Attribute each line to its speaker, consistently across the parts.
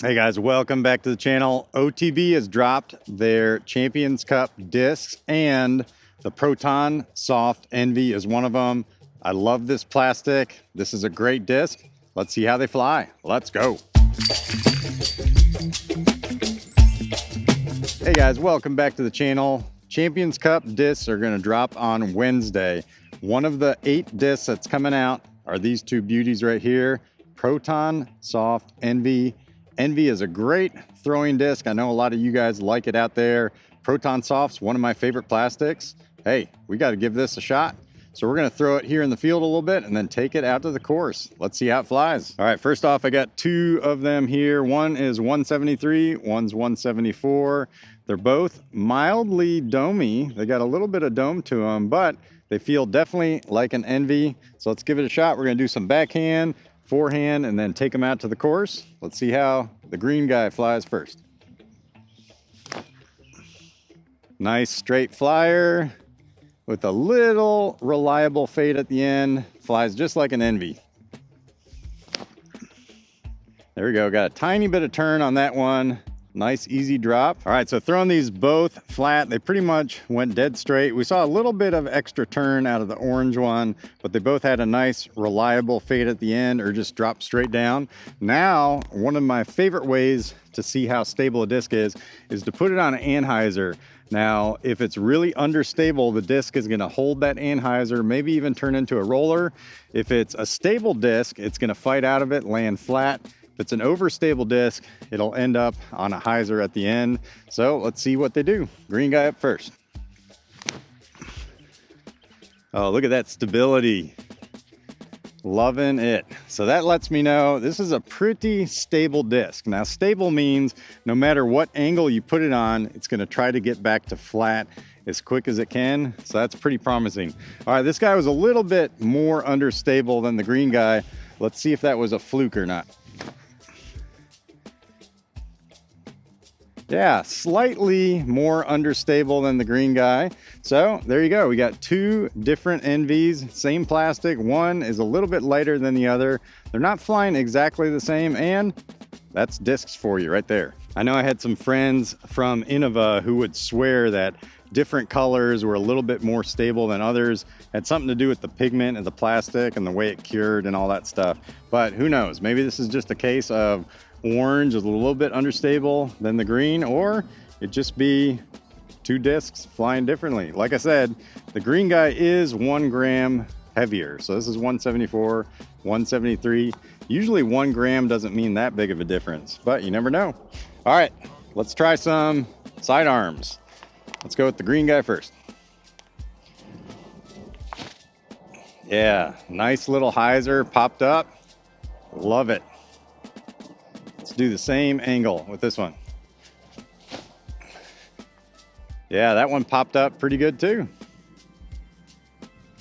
Speaker 1: Hey guys, welcome back to the channel. OTB has dropped their Champions Cup discs and the Proton Soft ENVY is one of them. I love this plastic. This is a great disc. Let's see how they fly. Let's go. Hey guys, welcome back to the channel. Champions Cup discs are going to drop on Wednesday. One of the 8 discs that's coming out are these two beauties right here. Proton Soft ENVY. ENVY is a great throwing disc. I know a lot of you guys like it out there. Proton Soft's one of my favorite plastics. Hey, we got to give this a shot. So we're going to throw it here in the field a little bit and then take it out to the course. Let's see how it flies. All right, first off, I got 2 of them here. One is 173, one's 174. They're both mildly domey. They got a little bit of dome to them, but they feel definitely like an ENVY. So let's give it a shot. We're going to do some backhand, forehand, and then take them out to the course. Let's see how the green guy flies first. Nice straight flyer with a little reliable fade at the end. Flies just like an ENVY. There we go, got a tiny bit of turn on that one. Nice easy drop. All right, so throwing these both flat, they pretty much went dead straight. We saw a little bit of extra turn out of the orange one, but they both had a nice reliable fade at the end or just drop straight down. Now, one of my favorite ways to see how stable a disc is to put it on an anhyzer. Now, if it's really understable, the disc is gonna hold that anhyzer, maybe even turn into a roller. If it's a stable disc, it's gonna fight out of it, land flat. If it's an overstable disc, it'll end up on a hyzer at the end. So let's see what they do. Green guy up first. Oh, look at that stability. Loving it. So that lets me know this is a pretty stable disc. Now, stable means no matter what angle you put it on, it's gonna try to get back to flat as quick as it can. So that's pretty promising. All right, this guy was a little bit more understable than the green guy. Let's see if that was a fluke or not. Yeah, slightly more understable than the green guy. So there you go. We got 2 different ENVYs, same plastic. One is a little bit lighter than the other. They're not flying exactly the same, and that's discs for you right there. I know I had some friends from Innova who would swear that different colors were a little bit more stable than others. Had something to do with the pigment and the plastic and the way it cured and all that stuff. But who knows? Maybe this is just a case of orange is a little bit understable than the green, or it just be 2 discs flying differently. Like I said, the green guy is 1 gram heavier. So this is 174, 173. Usually 1 gram doesn't mean that big of a difference, but you never know. All right, let's try some sidearms. Let's go with the green guy first. Yeah, nice little hyzer popped up. Love it. Let's do the same angle with this one. Yeah, that one popped up pretty good too.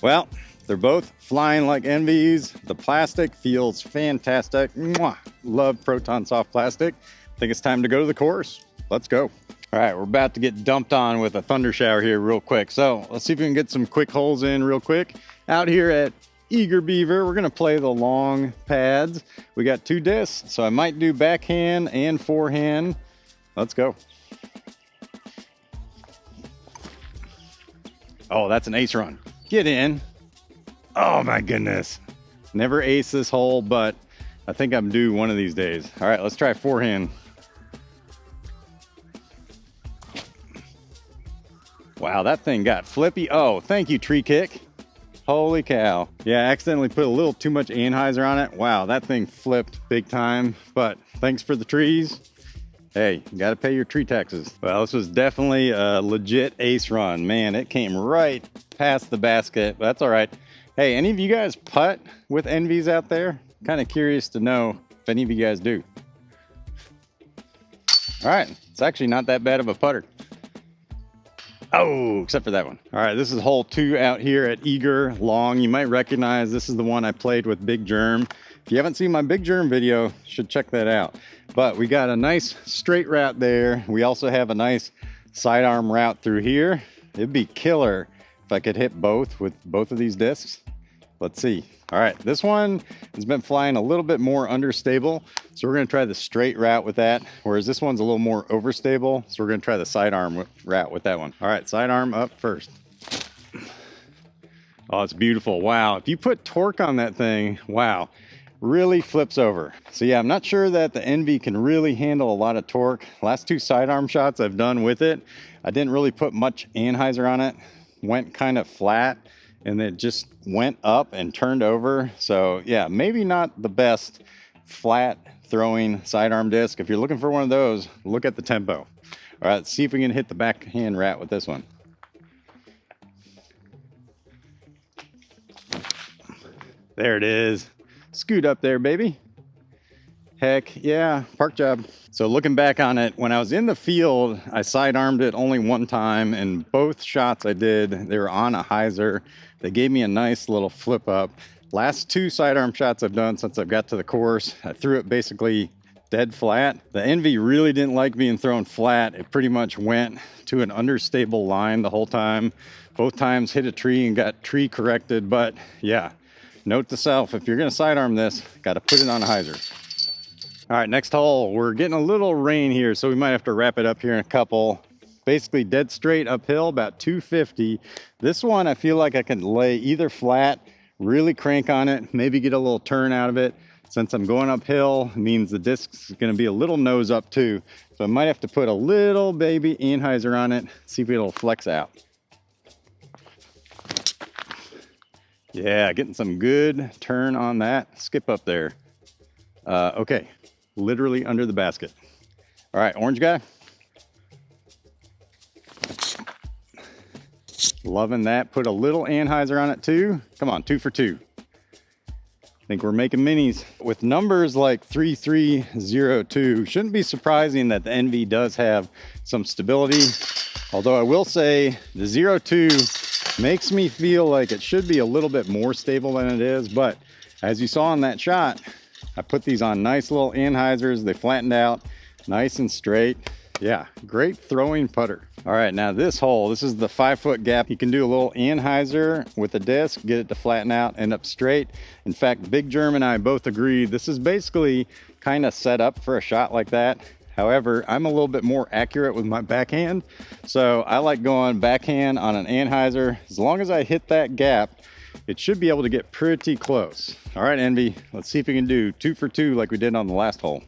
Speaker 1: Well, they're both flying like ENVYs. The plastic feels fantastic. Mwah! Love Proton Soft plastic. I think it's time to go to the course. Let's go. All right, we're about to get dumped on with a thunder shower here real quick. So let's see if we can get some quick holes in real quick. Out here at Eager Beaver, we're gonna play the long pads. We got 2 discs, so I might do backhand and forehand. Let's go. Oh, that's an ace run. Get in. Oh my goodness. Never ace this hole, but I think I'm due one of these days. All right, let's try forehand. Wow, that thing got flippy. Oh, thank you, tree kick. Holy cow. Yeah, I accidentally put a little too much anhyzer on it. Wow, that thing flipped big time, but thanks for the trees. Hey, you gotta pay your tree taxes. Well, this was definitely a legit ace run. Man, it came right past the basket, but that's all right. Hey, any of you guys putt with ENVYs out there? Kind of curious to know if any of you guys do. All right, it's actually not that bad of a putter. Oh, except for that one. All right, this is hole 2 out here at Eager Long. You might recognize this is the one I played with Big Germ. If you haven't seen my Big Germ video, you should check that out. But we got a nice straight route there. We also have a nice sidearm route through here. It'd be killer if I could hit both with both of these discs. Let's see. All right, this one has been flying a little bit more understable, so we're gonna try the straight route with that, whereas this one's a little more overstable, so we're gonna try the sidearm route with that one. All right, sidearm up first. Oh, it's beautiful. Wow, if you put torque on that thing, wow, really flips over. So yeah, I'm not sure that the Envy can really handle a lot of torque. Last two sidearm shots I've done with it, I didn't really put much anhyzer on it, went kind of flat, and it just went up and turned over. So yeah, maybe not the best flat throwing sidearm disc. If you're looking for one of those, look at the tempo. All right, let's see if we can hit the backhand rat with this one. There it is. Scoot up there, baby. Heck yeah, park job. So looking back on it, when I was in the field, I sidearmed it only one time, and both shots I did, they were on a hyzer. They gave me a nice little flip up. Last two sidearm shots I've done since I've got to the course, I threw it basically dead flat. The Envy really didn't like being thrown flat. It pretty much went to an understable line the whole time. Both times hit a tree and got tree corrected, but yeah. Note to self, if you're gonna sidearm this, gotta put it on a hyzer. All right, next hole. We're getting a little rain here, so we might have to wrap it up here in a couple. Basically dead straight uphill, about 250. This one, I feel like I can lay either flat, really crank on it, maybe get a little turn out of it. Since I'm going uphill, it means the disc's gonna be a little nose up too. So I might have to put a little baby anhyzer on it, see if it'll flex out. Yeah, getting some good turn on that. Skip up there. Okay, literally under the basket. All right, orange guy. Loving that. Put a little anhyzer on it too. Come on, 2 for 2. I think we're making minis. With numbers like 3302, shouldn't be surprising that the Envy does have some stability. Although I will say the 02 makes me feel like it should be a little bit more stable than it is, but as you saw in that shot, I put these on nice little anhyzers. They flattened out nice and straight. Yeah, great throwing putter. All right, now this hole, this is the 5-foot gap. You can do a little anhyzer with the disc, get it to flatten out, end up straight. In fact, Big Germ and I both agreed this is basically kind of set up for a shot like that. However, I'm a little bit more accurate with my backhand, so I like going backhand on an anhyzer. As long as I hit that gap, it should be able to get pretty close. All right, Envy, let's see if we can do 2 for 2 like we did on the last hole.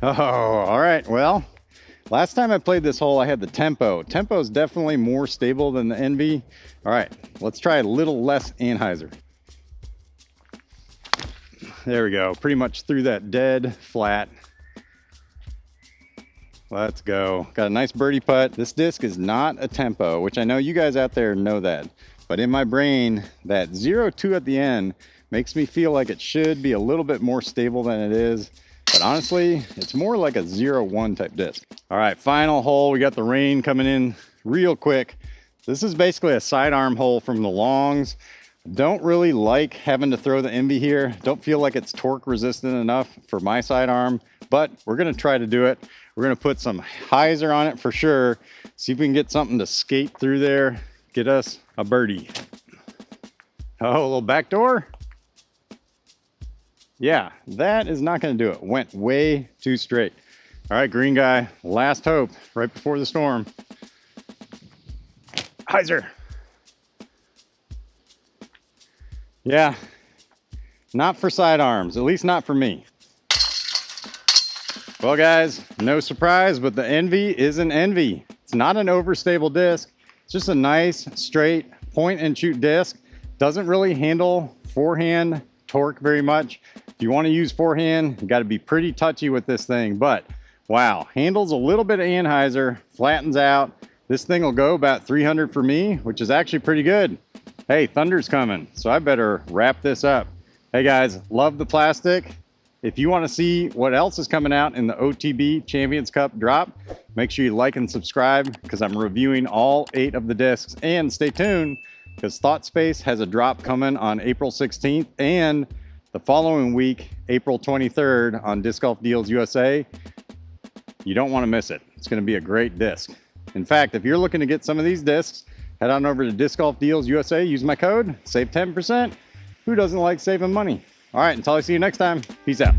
Speaker 1: Oh, all right, well, last time I played this hole, I had the tempo. Tempo is definitely more stable than the Envy. All right, let's try a little less anhyzer. There we go, pretty much through that dead flat. Let's go. Got a nice birdie putt. This disc is not a tempo, which I know you guys out there know that. But in my brain, that 02 at the end makes me feel like it should be a little bit more stable than it is. But honestly, it's more like a 01 type disc. All right, final hole. We got the rain coming in real quick. This is basically a sidearm hole from the longs. Don't really like having to throw the Envy here. Don't feel like it's torque resistant enough for my sidearm, but we're gonna try to do it. We're gonna put some hyzer on it for sure. See if we can get something to skate through there, get us a birdie. Oh, a little backdoor. Yeah, that is not gonna do it. Went way too straight. All right, green guy, last hope, right before the storm. Hyzer. Yeah, not for sidearms, at least not for me. Well guys, no surprise, but the Envy is an Envy. It's not an overstable disc. It's just a nice, straight, point and shoot disc. Doesn't really handle forehand torque very much. If you want to use forehand, you got to be pretty touchy with this thing, but wow, handles a little bit of anhyzer, flattens out. This thing will go about 300 for me, which is actually pretty good. Hey, thunder's coming, so I better wrap this up. Hey guys, love the plastic. If you want to see what else is coming out in the OTB Champions Cup drop, make sure you like and subscribe because I'm reviewing all 8 of the discs. And stay tuned because Thought Space has a drop coming on April 16th and the following week, April 23rd on Disc Golf Deals USA. You don't want to miss it. It's going to be a great disc. In fact, if you're looking to get some of these discs, head on over to Disc Golf Deals USA, use my code, save 10%. Who doesn't like saving money? All right, until I see you next time, peace out.